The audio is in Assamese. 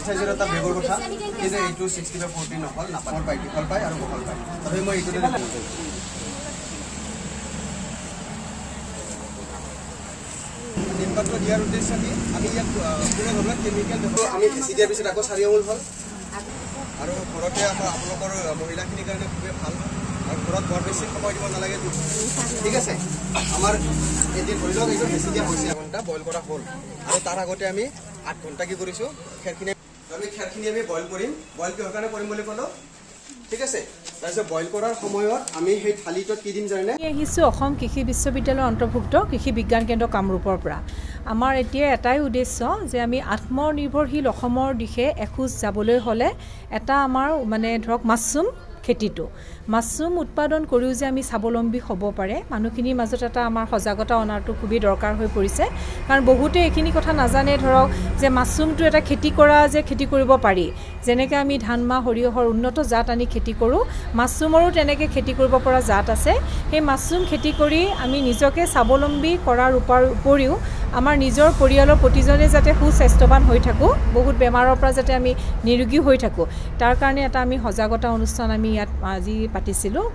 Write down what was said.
সাইজৰ এটা বেগৰ কথা এই যে এইটো 60/40 নহল নাপাৰ পাই দীঘল পাই আৰু বহল পাই তবে মই এইটো দিনপাত্ৰ দিয়াৰ উদ্দেশ্য কি আমি ইয়াত কোনো ধৰণৰ কেমিকেল দেখো আমি হেচি দিয়াৰ পিছত আকৌ 4 আঙুল হল আৰু ঘৰতে আপোনালোকৰ মহিলাখিনিৰ কাৰণে খুবেই ভাল আৰু ঘৰত বৰ বেছি সময় দিব নালাগে ঠিক আছে আমাৰ এদিন ধৰি লওক এইটো হেচি দিয়া হৈছে ঘণ্টা বইল কৰা হ'ল আৰু তাৰ আগতে আমি 8 ঘণ্টা কি কৰিছো খেৰখিনি আমি বইল কৰিম বইল কিহৰ কাৰণে কৰিম বুলি ক'লো ঠিক আছে তাৰপিছত বইল কৰাৰ সময়ত আমি সেই থালিটোত কি দিম জানে আহিছো অসম কৃষি বিশ্ববিদ্যালয়ৰ অন্তৰ্ভুক্ত কৃষি বিজ্ঞান কেন্দ্ৰ কামৰূপৰ পৰা আমাৰ এতিয়া এটাই উদ্দেশ্য যে আমি আত্মনিৰ্ভৰশীল অসমৰ দিশে এখোজ যাবলৈ হলে এটা আমাৰ মানে ধৰক মাছৰুম খেতিটো মাছৰুম উৎপাদন কৰিও যে আমি স্বাৱলম্বী হ'ব পাৰে মানুহখিনিৰ মাজত এটা আমাৰ সজাগতা অনাটো খুবেই দৰকাৰ হৈ পৰিছে কাৰণ বহুতে এইখিনি কথা নাজানে ধৰক যে মাছৰুমটো এটা খেতি কৰা যে খেতি কৰিব পাৰি যেনেকৈ আমি ধান মাহ সৰিয়হৰ উন্নত জাত আনি খেতি কৰোঁ মাছৰুমৰো তেনেকৈ খেতি কৰিব পৰা জাত আছে সেই মাছৰুম খেতি কৰি আমি নিজকে স্বাৱলম্বী কৰাৰ উপৰিও আমাৰ নিজৰ পৰিয়ালৰ প্ৰতিজনে যাতে সুস্বাস্থ্যৱান হৈ থাকোঁ বহুত বেমাৰৰ পৰা যাতে আমি নিৰোগী হৈ থাকোঁ তাৰ কাৰণে এটা আমি সজাগতা অনুষ্ঠান আমি ইয়াত আজি পাতিছিলোঁ।